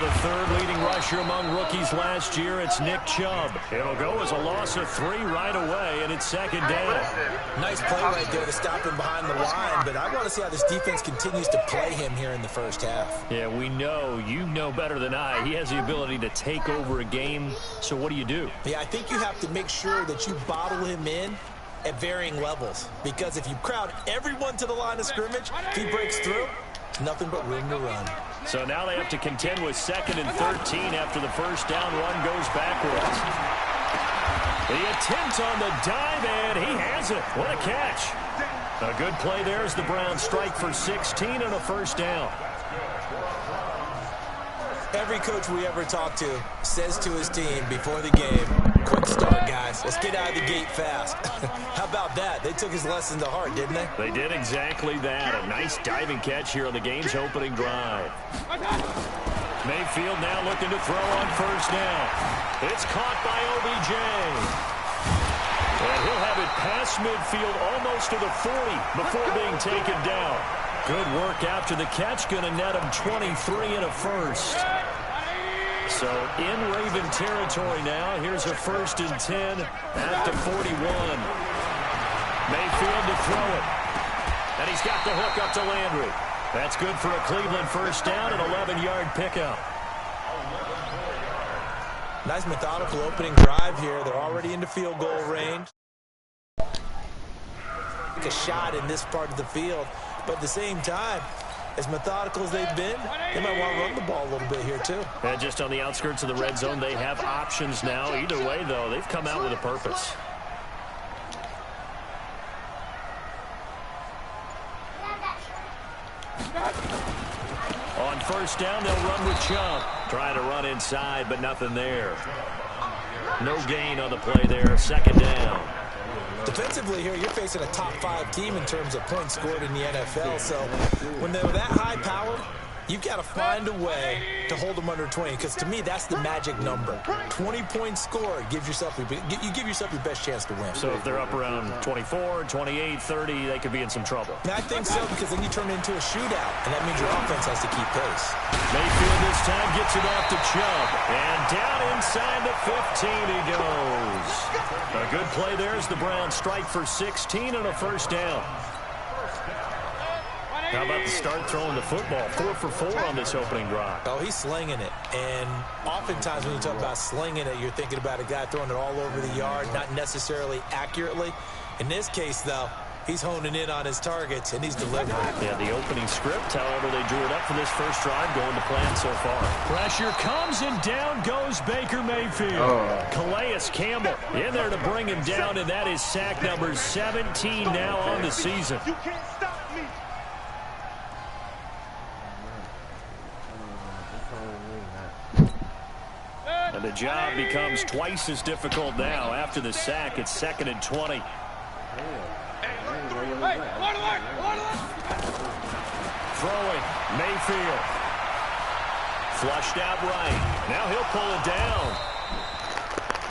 the third leading rusher among rookies last year. It's Nick Chubb. It'll go as a loss of 3 right away, and it's second down. Nice play right there to stop him behind the line, but I want to see how this defense continues to play him here in the first half. Yeah, we know. You know better than I. He has the ability to take over a game, so what do? Yeah, I think you have to make sure that you bottle him in at varying levels, because if you crowd everyone to the line of scrimmage, if he breaks through, nothing but room to run. So now they have to contend with 2nd and 13 after the first down run goes backwards. The attempt on the dive, and he has it. What a catch. A good play there as the Browns strike for 16 and a first down. Every coach we ever talk to says to his team before the game, quick start, guys. Let's get out of the gate fast. How about that? They took his lesson to heart, didn't they? They did exactly that. A nice diving catch here on the game's opening drive. Mayfield now looking to throw on first down. It's caught by OBJ. And he'll have it past midfield almost to the 40 before being taken down. Good work after the catch. Going to net him 23 and a first. So in Raven territory now. Here's a 1st and 10 at the 41. Mayfield to throw it. And he's got the hook up to Landry. That's good for a Cleveland first down, an 11-yard pickup. Nice methodical opening drive here. They're already into field goal range. A shot in this part of the field, but at the same time, as methodical as they've been, they might want to run the ball a little bit here too. And just on the outskirts of the red zone, they have options now. Either way, though, they've come out with a purpose. On first down, they'll run with Chubb. Trying to run inside, but nothing there. No gain on the play there. 2nd down. Defensively here, you're facing a top 5 team in terms of points scored in the NFL. So when they're that high powered, you've got to find a way to hold them under 20, because to me, that's the magic number. 20 points scored gives yourself you give yourself your best chance to win. So if they're up around 24, 28, 30, they could be in some trouble. I think so, because then you turn it into a shootout, and that means your offense has to keep pace. Mayfield this time gets it off to Chubb, and down inside the 15 he goes. A good play there as the Browns strike for 16 and a first down. How about the start throwing the football? 4 for 4 on this opening drive. Oh, he's slinging it. And oftentimes when you talk about slinging it, you're thinking about a guy throwing it all over the yard, not necessarily accurately. In this case, though, he's honing in on his targets, and he's delivering. Yeah, the opening script, however, they drew it up for this first drive, going to plan so far. Pressure comes, and down goes Baker Mayfield. Calais Campbell in there to bring him down, and that is sack number 17 now on the season. You can't stop me. And the job becomes twice as difficult now. After the sack, it's 2nd and 20. Throwing, Mayfield. Flushed out right. Now he'll pull it down.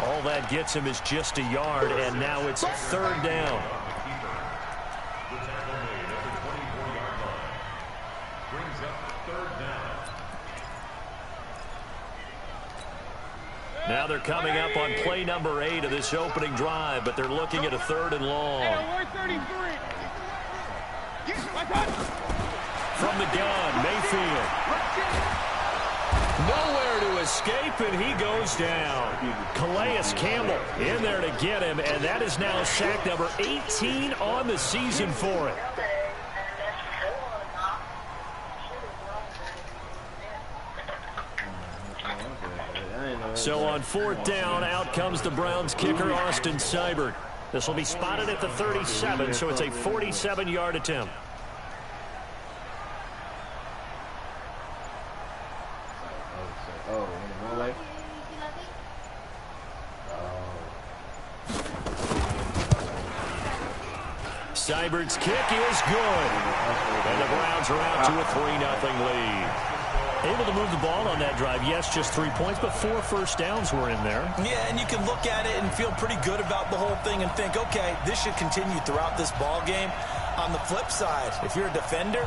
All that gets him is just a yard, and now it's 3rd down. Now they're coming up on play number 8 of this opening drive, but they're looking at a 3rd and long. From the gun, Mayfield. Nowhere to escape, and he goes down. Calais Campbell in there to get him, and that is now sack number 18 on the season for him. So on 4th down, out comes the Browns kicker, Austin Seibert. This will be spotted at the 37, so it's a 47-yard attempt. Seibert's kick is good. And the Browns are out to a 3-0 lead. Able to move the ball on that drive. Yes, just 3 points, but 4 first downs were in there. Yeah, and you can look at it and feel pretty good about the whole thing and think, okay, this should continue throughout this ball game. On the flip side, if you're a defender,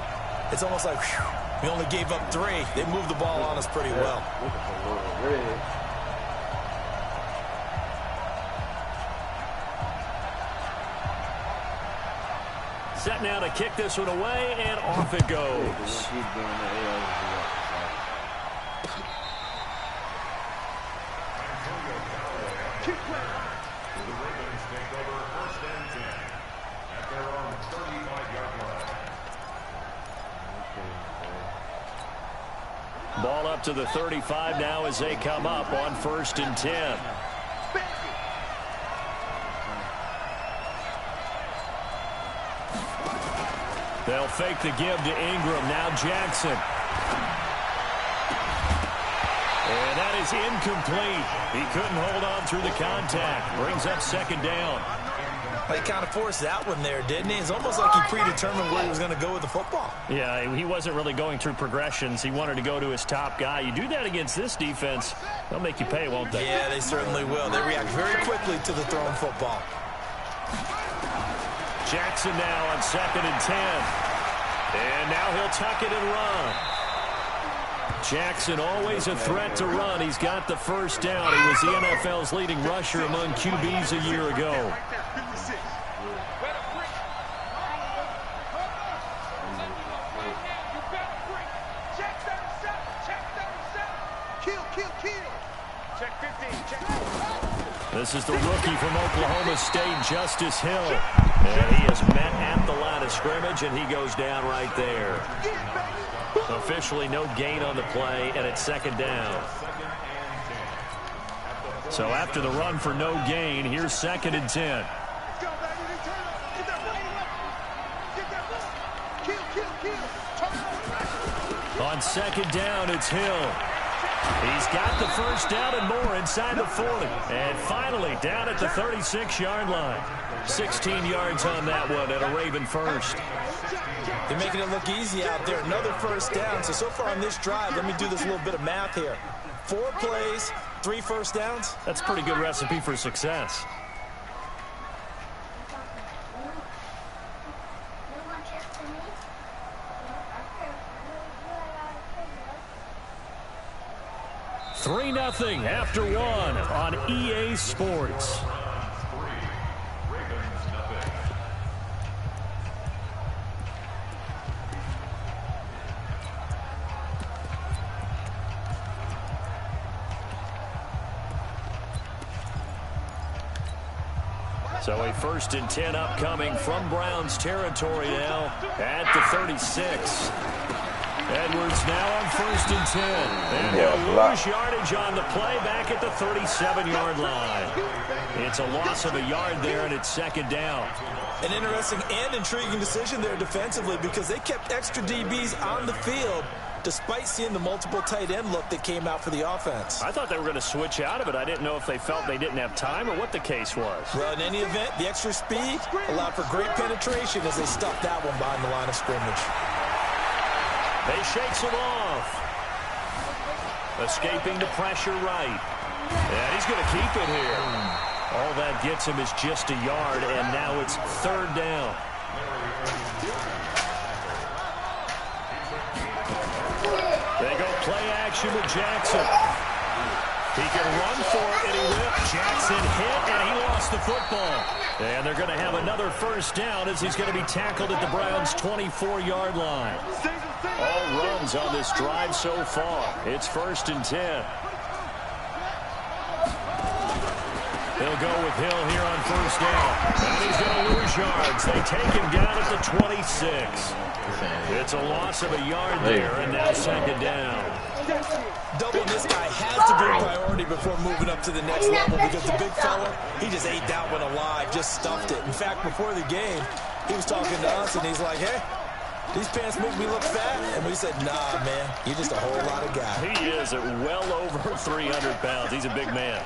it's almost like, whew, We only gave up 3. They moved the ball on us pretty well. Set now to kick this one away, and off it goes. Ball up to the 35 now as they come up on 1st and 10. They'll fake the give to Ingram. Now Jackson. And that is incomplete. He couldn't hold on through the contact. Brings up 2nd down. He kind of forced that one there, didn't he? It's almost like he predetermined where he was going to go with the football. Yeah, he wasn't really going through progressions. He wanted to go to his top guy. You do that against this defense, they'll make you pay, won't they? Yeah, they certainly will. They react very quickly to the thrown football. Jackson now on 2nd and 10. And now he'll tuck it and run. Jackson always a threat to run. He's got the 1st down. He was the NFL's leading rusher among QBs a year ago. This is the rookie from Oklahoma State, Justice Hill. And he is met at the line of scrimmage, and he goes down right there. Officially no gain on the play, and it's 2nd down. So after the run for no gain, here's 2nd and 10. On 2nd down, it's Hill. He's got the 1st down and more inside the 40. And finally down at the 36-yard line. 16 yards on that one and a Raven 1st. They're making it look easy out there. Another 1st down. So far on this drive, let me do this little bit of math here. 4 plays, 3 1st downs. That's a pretty good recipe for success. Three 0 after 1 on EA Sports. So a 1st and 10 upcoming from Browns territory now at the 36. Edwards now on 1st and 10. And he'll lose yardage on the play back at the 37-yard line. It's a loss of a yard there, and it's 2nd down. An interesting and intriguing decision there defensively because they kept extra DBs on the field despite seeing the multiple tight end look that came out for the offense. I thought they were going to switch out of it. I didn't know if they felt they didn't have time or what the case was. Well, in any event, the extra speed allowed for great penetration as they stuffed that one behind the line of scrimmage. They shakes him off. Escaping the pressure right. And he's going to keep it here. All that gets him is just a yard, and now it's 3rd down. They go play action with Jackson. He can run for it, and he will. Jackson hit, and he lost the football. And they're going to have another 1st down as he's going to be tackled at the Browns' 24-yard line. All runs on this drive so far. It's 1st and 10. They'll go with Hill here on 1st down. And he's going to lose yards. They take him down at the 26. It's a loss of a yard there, and now 2nd down. Doubling this guy has to be a priority before moving up to the next level because the big fella, he just ate that one alive, just stuffed it. In fact, before the game, he was talking to us, and he's like, hey, these pants make me look fat. And we said, nah, man, you're just a whole lot of guy. He is at well over 300 pounds. He's a big man.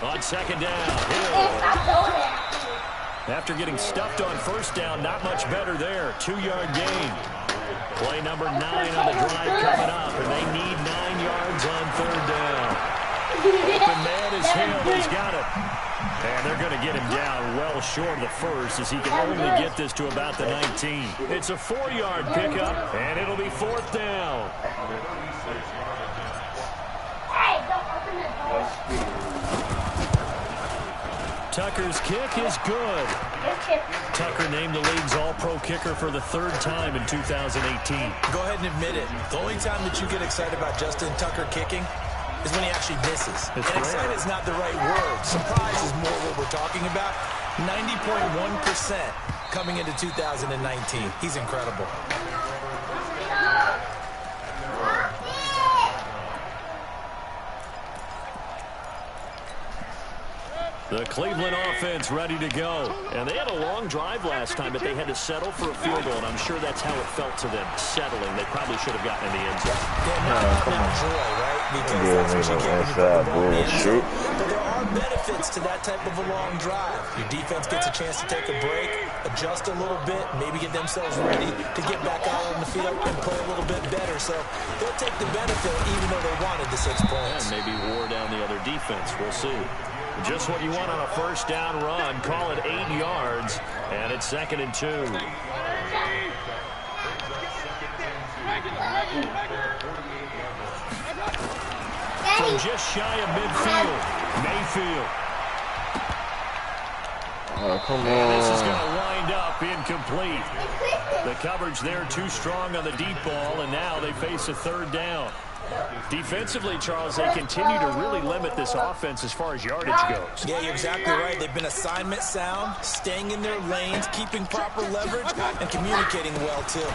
On 2nd down, Hill. After getting stuffed on 1st down, not much better there. 2-yard gain. Play number 9 on the drive coming up, and they need 9 yards on 3rd down. Open man is Hill. He's got it. And they're going to get him down well short of the first as he can only get this to about the 19. It's a 4-yard pickup, and it'll be 4th down. Tucker's kick is good. Tucker named the league's all-pro kicker for the 3rd time in 2018. Go ahead and admit it. The only time that you get excited about Justin Tucker kicking is when he actually misses. And excited is not the right word. Surprise is more what we're talking about. 90.1% coming into 2019. He's incredible. The Cleveland offense ready to go. And they had a long drive last time, but they had to settle for a field goal, and I'm sure that's how it felt to them, settling. They probably should have gotten in the end zone. Not joy, right? Because that's what you get when you put the ball in the end zone. But there are benefits to that type of a long drive. Your defense gets a chance to take a break, adjust a little bit, maybe get themselves ready to get back out on the field and play a little bit better. So they'll take the benefit even though they wanted the 6 points. And maybe wore down the other defense. We'll see. Just what you want on a 1st down run. Call it 8 yards, and it's 2nd and 2. From just shy of midfield, Mayfield. Oh, come on. And this is going to wind up incomplete. The coverage there too strong on the deep ball, and now they face a 3rd down. Defensively, Charles, they continue to really limit this offense as far as yardage goes. Yeah, you're exactly right. They've been assignment sound, staying in their lanes, keeping proper leverage, and communicating well, too.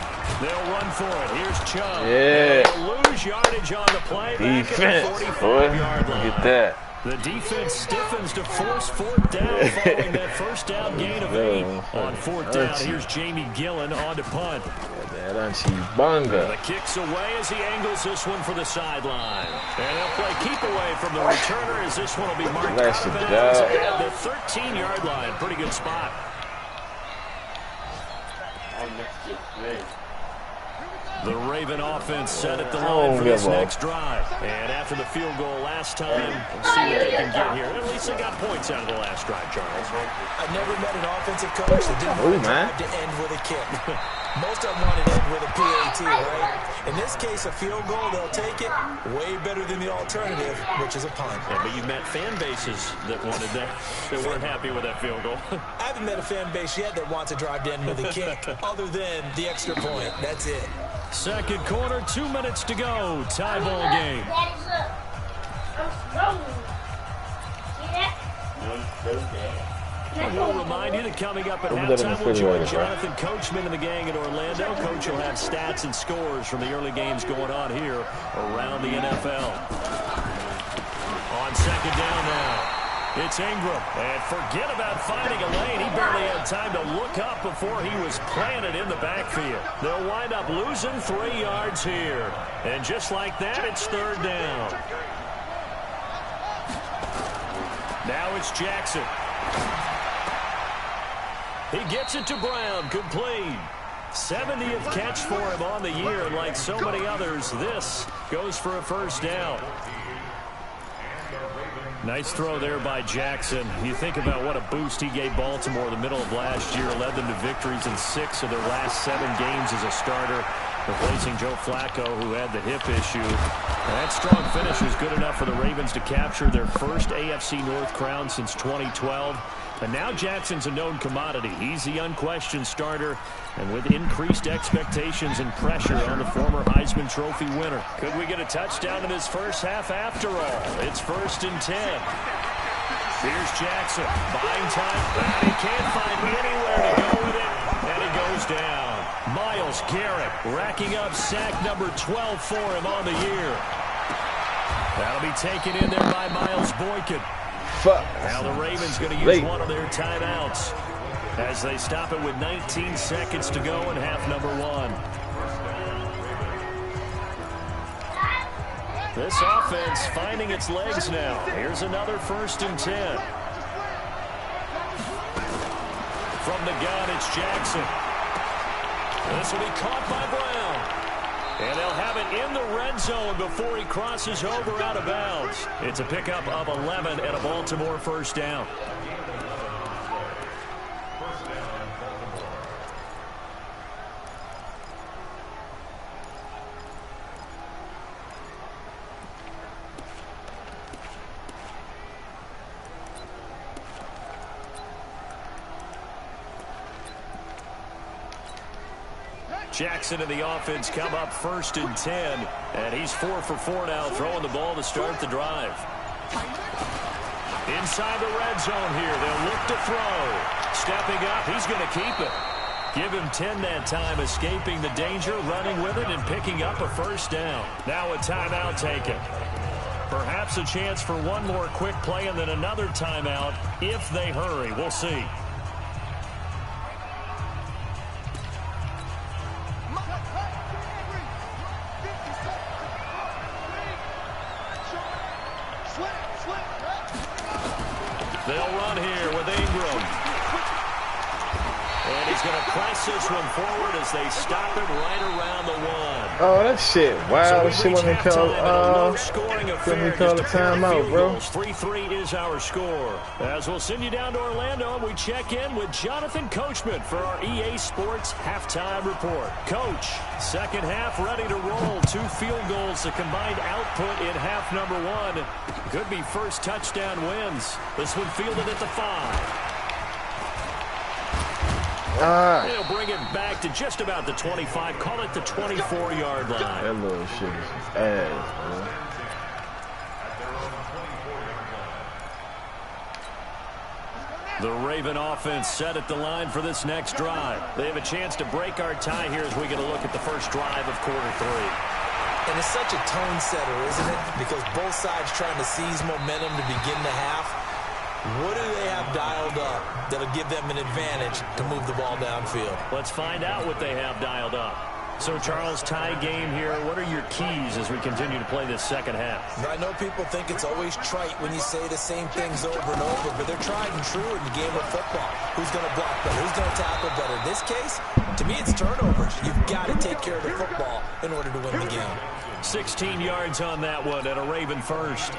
They'll run for it. Here's Chubb. Yeah. They'll lose yardage on the play. Defense, boy. Look at that. The defense stiffens to force 4th down following that 1st down gain of 8. On 4th down, here's Jamie Gillen on to punt. The kick's away as he angles this one for the sideline. And they'll play keep away from the returner as this one will be marked out of bounds at the 13-yard line. Pretty good spot. The Raven offense set at the line for this next drive. And after the field goal last time, we'll see what they can get here. At least they got points out of the last drive, Charles. I've never met an offensive coach that didn't want a drive to end with a kick. Most of them want to end with a PAT, right? In this case, a field goal, they'll take it. Way better than the alternative, which is a punt. Yeah, but you've met fan bases that wanted that weren't happy with that field goal. I haven't met a fan base yet that wants a drive to end with a kick, other than the extra point. That's it. 2nd quarter, 2 minutes to go. Tie ball game. We'll remind you that coming up at halftime, we'll join Jonathan Coachman and the gang in Orlando. Coach will have stats and scores from the early games going on here around the NFL. On 2nd down now. It's Ingram, and forget about finding a lane. He barely had time to look up before he was planted in the backfield. They'll wind up losing 3 yards here. And just like that, it's 3rd down. Now it's Jackson. He gets it to Brown, complete. 70th catch for him on the year, and like so many others, this goes for a 1st down. Nice throw there by Jackson. You think about what a boost he gave Baltimore in the middle of last year, led them to victories in 6 of their last 7 games as a starter, replacing Joe Flacco, who had the hip issue. And that strong finish was good enough for the Ravens to capture their first AFC North crown since 2012. And now Jackson's a known commodity. He's the unquestioned starter, and with increased expectations and pressure on the former Heisman Trophy winner. Could we get a touchdown in this first half after all? It's 1st and 10. Here's Jackson, buying time, and he can't find anywhere to go with it, and he goes down. Myles Garrett racking up sack number 12 for him on the year. That'll be taken in there by Miles Boykin. Now the Ravens going to use one of their timeouts as they stop it with 19 seconds to go in half number 1. This offense finding its legs now. Here's another 1st and 10. From the gun, it's Jackson. This will be caught by Brown. And they'll have it in the red zone before he crosses over out of bounds. It's a pickup of 11 and a Baltimore first down. Jackson and the offense come up 1st and 10, and he's 4 for 4 now, throwing the ball to start the drive. Inside the red zone here, they'll look to throw. Stepping up, he's going to keep it. Give him 10 that time, escaping the danger, running with it, and picking up a first down. Now a timeout taken. Perhaps a chance for one more quick play and then another timeout if they hurry. We'll see. They'll run here with Ingram. And he's going to press this one forward as they stop it right around the 1. Oh, that shit. Wow, So that shit wasn't called, couldn't call a timeout, bro. 3-3 is our score. As we'll send you down to Orlando, and we check in with Jonathan Coachman for our EA Sports halftime report. Coach, second half ready to roll. 2 field goals, the combined output in half number 1. Could be first touchdown wins. This one fielded at the 5. They'll bring it back to just about the 25. Call it the 24-yard line. That little shit is ass, man. The Raven offense set at the line for this next drive. They have a chance to break our tie here as we get a look at the first drive of quarter 3. And it's such a tone setter, isn't it? Because both sides trying to seize momentum to begin the half. What do they have dialed up that'll give them an advantage to move the ball downfield? Let's find out what they have dialed up. So, Charles, tie game here. What are your keys as we continue to play this second half? I know people think it's always trite when you say the same things over and over, but they're tried and true in the game of football. Who's going to block better? Who's going to tackle better? In this case, to me, it's turnovers. You've got to take care of the football in order to win the game. 16 yards on that one and a Raven first.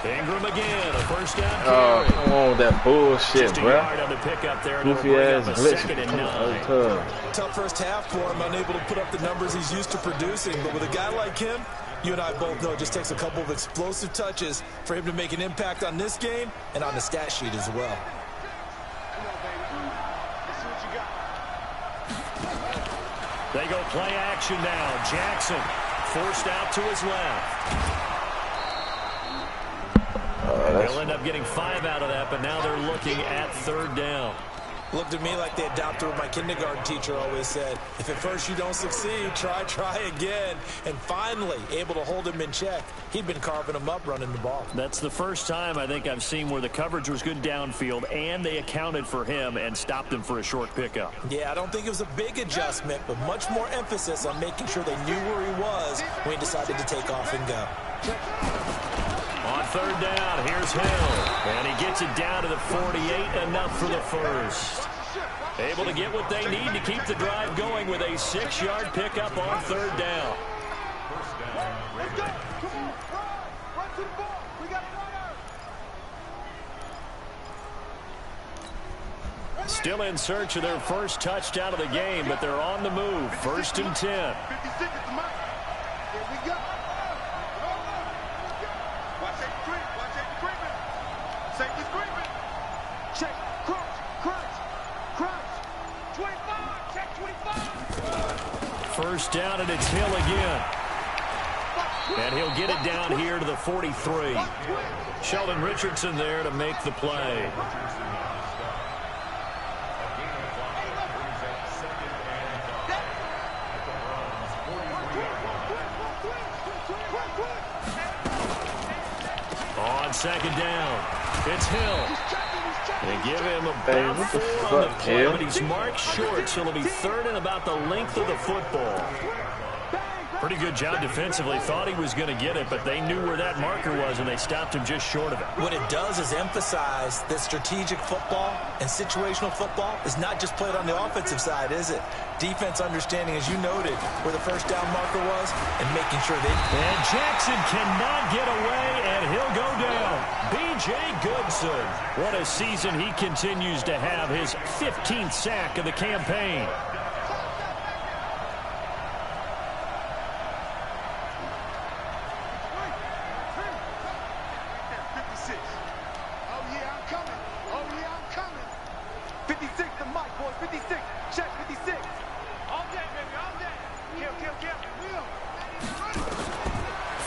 Ingram again, a first down carry. Oh, come on with that bullshit, Just a bro. yard on the pickup there. Goofy ass glitch. 2nd and 9. Tough first half for him, unable to put up the numbers he's used to producing. But with a guy like him, you and I both know it just takes a couple of explosive touches for him to make an impact on this game and on the stat sheet as well. They go play action now. Jackson forced out to his left. They'll end up getting 5 out of that, but now they're looking at 3rd down. Looked to me like they adopted what my kindergarten teacher always said. If at first you don't succeed, try again. And finally, able to hold him in check. He'd been carving him up running the ball. That's the first time I think I've seen where the coverage was good downfield, and they accounted for him and stopped him for a short pickup. Yeah, I don't think it was a big adjustment, but much more emphasis on making sure they knew where he was when he decided to take off and go. On 3rd down, here's Hill. And he gets it down to the 48, enough for the first. Able to get what they need to keep the drive going with a 6-yard pickup on 3rd down. Still in search of their first touchdown of the game, but they're on the move. 1st and 10. First down, and it's Hill again. And he'll get it down here to the 43. Sheldon Richardson there to make the play. On 2nd down, it's Hill. They give him about 4 on the play, but he's marked short, so it'll be 3rd and about the length of the football. Pretty good job defensively. Thought he was going to get it, but they knew where that marker was, and they stopped him just short of it. What it does is emphasize that strategic football and situational football is not just played on the offensive side, is it? Defense understanding, as you noted, where the first down marker was and making sure they... And Jackson cannot get away, and he'll go down. B.J. Goodson. What a season he continues to have. His 15th sack of the campaign.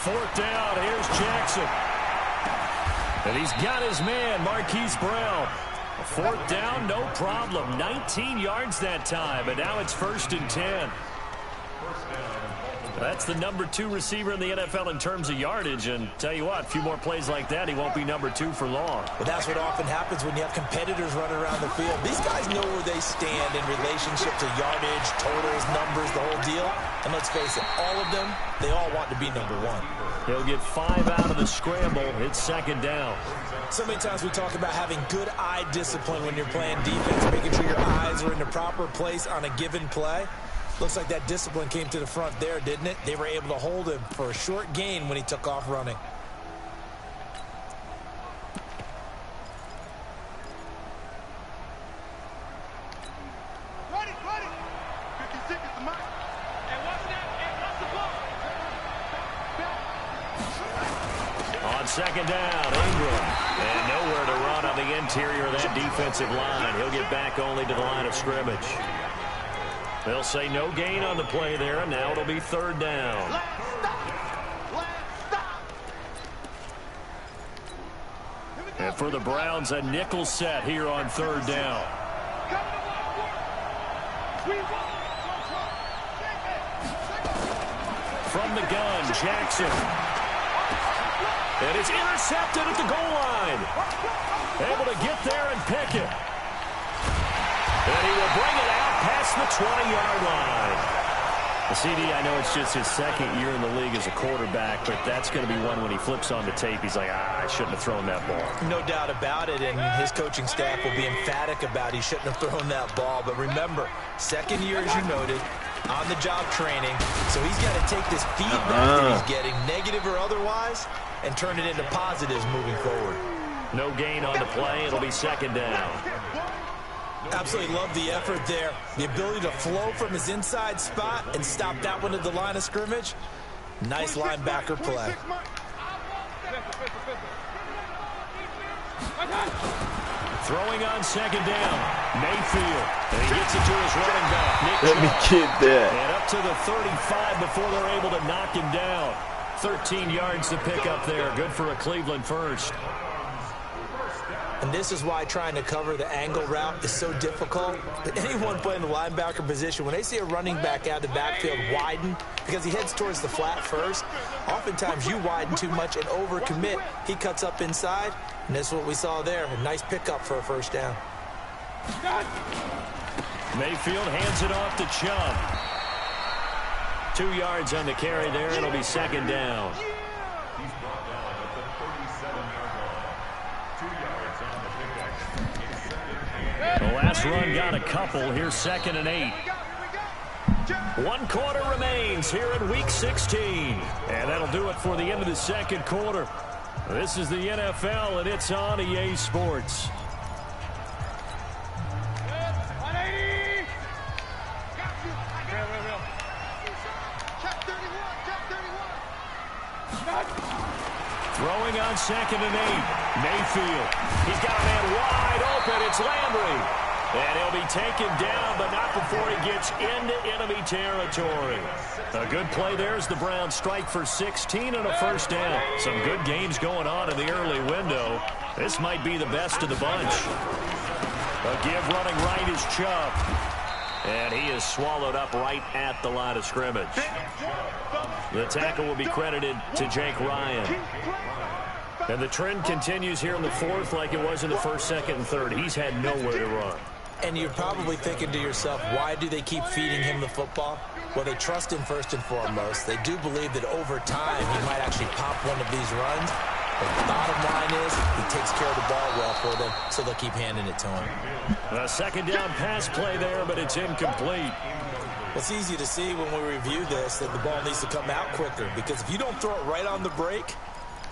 Fourth down, here's Jackson. And he's got his man, Marquise Brown. A fourth down, no problem. 19 yards that time, and now it's 1st and 10. That's the number 2 receiver in the NFL in terms of yardage, and tell you what, a few more plays like that, he won't be number 2 for long. Well, that's what often happens when you have competitors running around the field. These guys know where they stand in relationship to yardage, totals, numbers, the whole deal. And let's face it, all of them, they all want to be number 1. He'll get 5 out of the scramble. It's 2nd down. So many times we talk about having good eye discipline when you're playing defense, making sure your eyes are in the proper place on a given play. Looks like that discipline came to the front there, didn't it? They were able to hold him for a short gain when he took off running. On 2nd down, Ingram. And nowhere to run on the interior of that defensive line. He'll get back only to the line of scrimmage. They'll say no gain on the play there, and now it'll be 3rd down. And for the Browns, a nickel set here on 3rd down. From the gun, Jackson. And it's intercepted at the goal line. Able to get there and pick it. And he will bring it out past the 20-yard line. The CD, I know it's just his 2nd year in the league as a quarterback, but that's going to be one when he flips on the tape, he's like, I shouldn't have thrown that ball. No doubt about it, and his coaching staff will be emphatic about he shouldn't have thrown that ball. But remember, 2nd year, as you noted, on-the-job training, so he's got to take this feedback that he's getting, negative or otherwise, and turn it into positives moving forward. No gain on the play. It'll be 2nd down. Absolutely love the effort there. The ability to flow from his inside spot and stop that one at the line of scrimmage. Nice linebacker play. Throwing on 2nd down. Mayfield. And he gets it to his running back, Nick Let me get that. And up to the 35 before they're able to knock him down. 13 yards to pick up there. Good for a Cleveland first. And this is why trying to cover the angle route is so difficult. But anyone playing the linebacker position, when they see a running back out of the backfield widen, because he heads towards the flat first, oftentimes you widen too much and overcommit. He cuts up inside, and this is what we saw there. A nice pickup for a 1st down. Mayfield hands it off to Chubb. 2 yards on the carry there. It'll be 2nd down. The last run got a couple. Here's 2nd and 8. 1 quarter remains here in Week 16. And that'll do it for the end of the 2nd quarter. This is the NFL, and it's on EA Sports. Throwing on 2nd and 8. Mayfield. He's got a man wide open. It's Landry. And he'll be taken down, but not before he gets into enemy territory. A good play there as the Browns strike for 16 and a 1st down. Some good games going on in the early window. This might be the best of the bunch. A give running right is Chubb. And he is swallowed up right at the line of scrimmage. The tackle will be credited to Jake Ryan. And the trend continues here in the 4th like it was in the 1st, 2nd, and 3rd. He's had nowhere to run. And you're probably thinking to yourself, why do they keep feeding him the football? Well, they trust him first and foremost. They do believe that over time he might actually pop one of these runs. But the bottom line is he takes care of the ball well for them, so they'll keep handing it to him. A second down pass play there, but it's incomplete. It's easy to see when we review this that the ball needs to come out quicker, because if you don't throw it right on the break,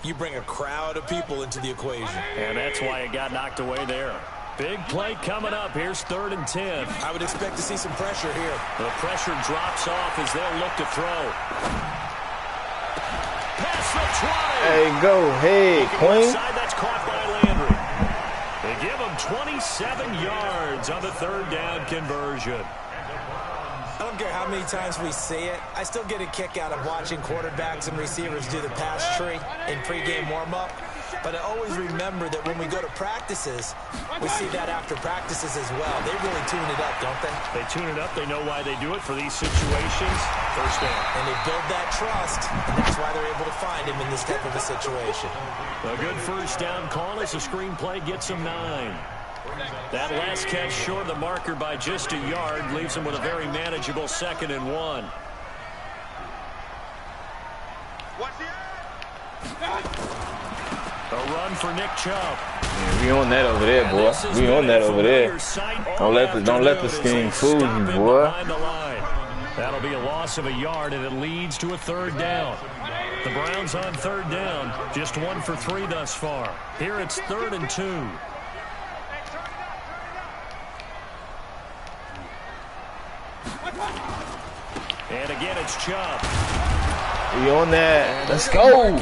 you bring a crowd of people into the equation. And that's why it got knocked away there. Big play coming up. Here's 3rd and 10. I would expect to see some pressure here. The pressure drops off as they'll look to throw. Pass the 20. Hey, go ahead, Queen. Inside, that's caught by Landry. They give him 27 yards on the 3rd down conversion. I don't care how many times we see it. I still get a kick out of watching quarterbacks and receivers do the pass tree in pregame warm-up. But I always remember that when we go to practices, we see that after practices as well. They really tune it up, don't they? They tune it up. They know why they do it for these situations. First down. And they build that trust, and that's why they're able to find him in this type of a situation. A good first down call as the screenplay gets him 9. That last catch short of the marker by just a yard leaves him with a very manageable 2nd and 1. A run for Nick Chubb. Yeah, we on that over there, boy. We on that over there. Don't let the scheme fool you, boy. That'll be a loss of a yard, and it leads to a 3rd down. The Browns on 3rd down, just 1 for 3 thus far. Here it's 3rd and 2. And again, it's Chubb. We on that. Let's go.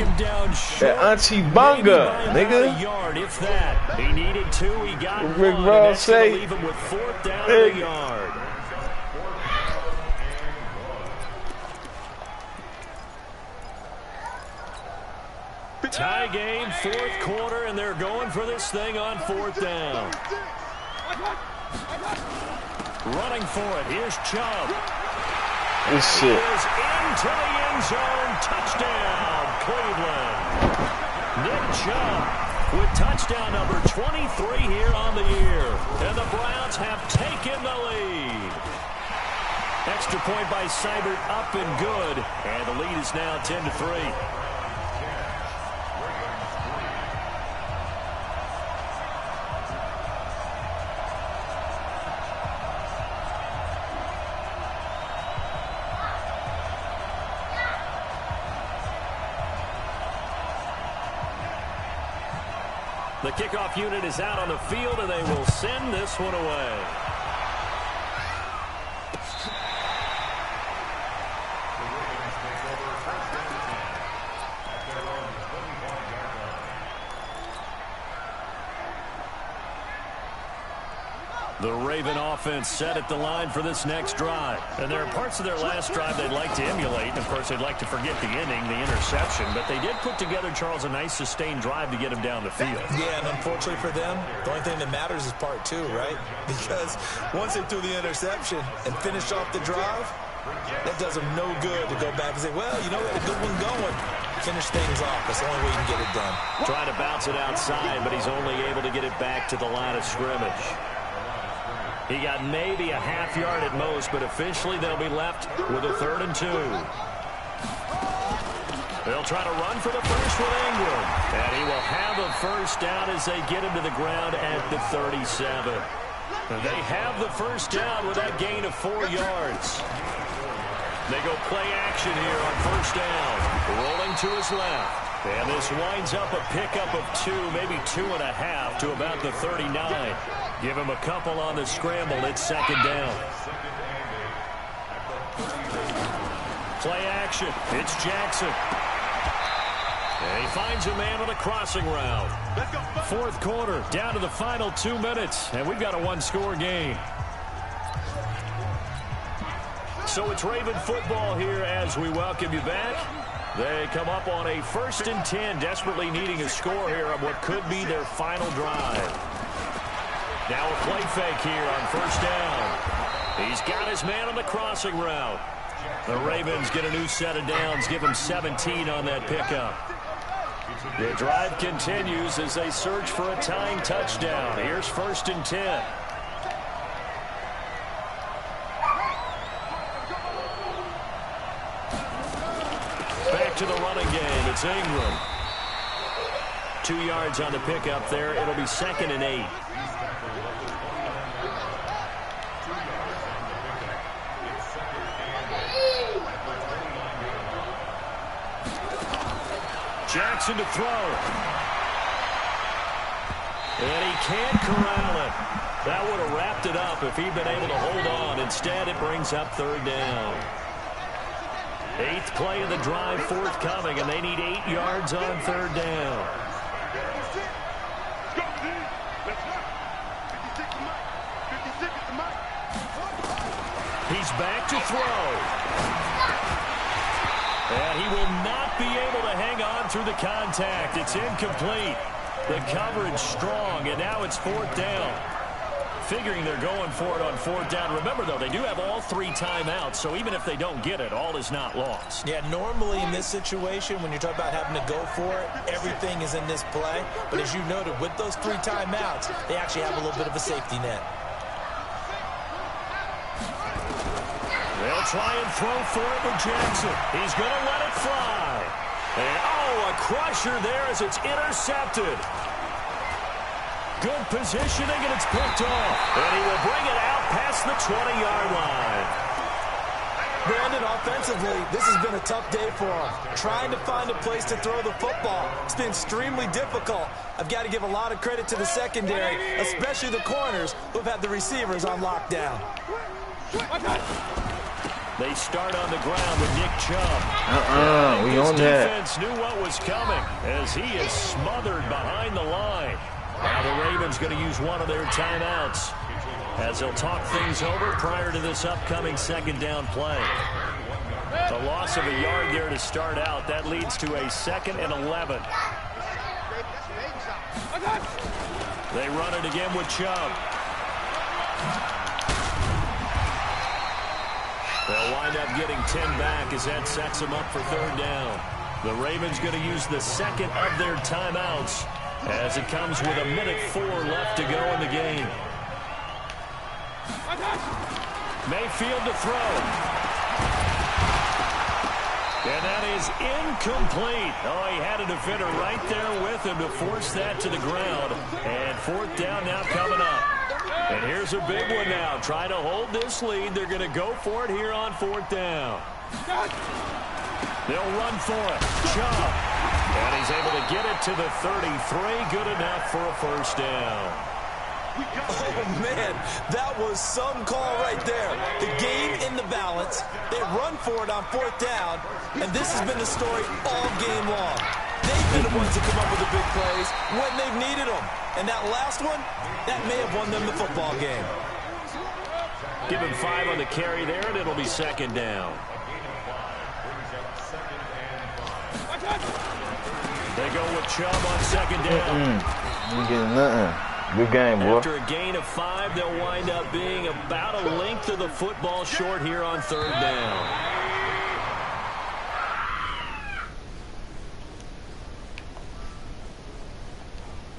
That Auntie Bunga, nigga. Yard, if that. He needed 2. He got Rick 1. Ross say. Leave him with 4th down and a yard. Tie game, 4th quarter, and they're going for this thing on 4th down. Running for it. Here's Chubb. This shit. He is into the end zone. Touchdown, Cleveland. Nick Chubb with touchdown number 23 here on the year. And the Browns have taken the lead. Extra point by Seibert, up and good. And the lead is now 10-3. The kickoff unit is out on the field, and they will send this one away. The Raven offense set at the line for this next drive. And there are parts of their last drive they'd like to emulate. And, of course, they'd like to forget the inning, the interception. But they did put together, Charles, a nice sustained drive to get him down the field. Yeah, and unfortunately for them, the only thing that matters is part 2, right? Because once they threw the interception and finished off the drive, that does them no good to go back and say, well, you know, we had a good one going. Finish things off. That's the only way you can get it done. Trying to bounce it outside, but he's only able to get it back to the line of scrimmage. He got maybe a half yard at most, but officially they'll be left with a 3rd and 2. They'll try to run for the first with Ingram. And he will have a first down as they get him to the ground at the 37. They have the first down with that gain of 4 yards. They go play action here on first down. Rolling to his left. And this winds up a pickup of 2, maybe 2.5 to about the 39. Give him a couple on the scramble. It's 2nd down. Play action. It's Jackson. And he finds a man on a crossing route. 4th quarter, down to the final 2 minutes. And we've got a 1-score game. So it's Raven football here as we welcome you back. They come up on a 1st and 10, desperately needing a score here on what could be their final drive. Now a play fake here on first down. He's got his man on the crossing route. The Ravens get a new set of downs, give him 17 on that pickup. The drive continues as they search for a tying touchdown. Here's 1st and 10. Back to the running game. It's Ingram. 2 yards on the pickup there. It'll be 2nd and 8. Jackson to throw. And he can't corral it. That would have wrapped it up if he'd been able to hold on. Instead, it brings up 3rd down. 8th play of the drive forthcoming, and they need 8 yards on 3rd down. He's back to throw. And he will not be able to hang on through the contact. It's incomplete. The coverage strong, and now it's 4th down. Figuring they're going for it on 4th down. Remember, though, they do have all 3 timeouts, so even if they don't get it, all is not lost. Yeah, normally in this situation, when you're talking about having to go for it, everything is in this play. But as you noted, with those 3 timeouts, they actually have a little bit of a safety net. They'll try and throw for it with Jackson. He's going to let it fly. And, oh, a crusher there as it's intercepted. Good positioning, and it's picked off. And he will bring it out past the 20-yard line. Brandon, offensively, this has been a tough day for him. Trying to find a place to throw the football. It's been extremely difficult. I've got to give a lot of credit to the secondary, especially the corners who've had the receivers on lockdown. They start on the ground with Nick Chubb. We on that. Defense knew what was coming as he is smothered behind the line. Now the Ravens going to use one of their timeouts as they'll talk things over prior to this upcoming 2nd down play. The loss of a yard there to start out. That leads to a 2nd and 11. They run it again with Chubb. They'll wind up getting 10 back as that sets them up for 3rd down. The Ravens going to use the 2nd of their timeouts as it comes with 1:04 left to go in the game. Mayfield to throw. And that is incomplete. Oh, he had a defender right there with him to force that to the ground. And 4th down now coming up. And here's a big one now. Trying to hold this lead. They're going to go for it here on 4th down. They'll run for it. Chubb. And he's able to get it to the 33. Good enough for a 1st down. Oh, man, that was some call right there. The game in the balance. They run for it on 4th down, and this has been the story all game long. They've been the ones that come up with the big plays when they've needed them. And that last one, that may have won them the football game. Give him 5 on the carry there, and it'll be 2nd down. They go with Chubb on 2nd down. You getting nothing. Good game, boy. After a gain of 5, they'll wind up being about a length of the football short here on 3rd down.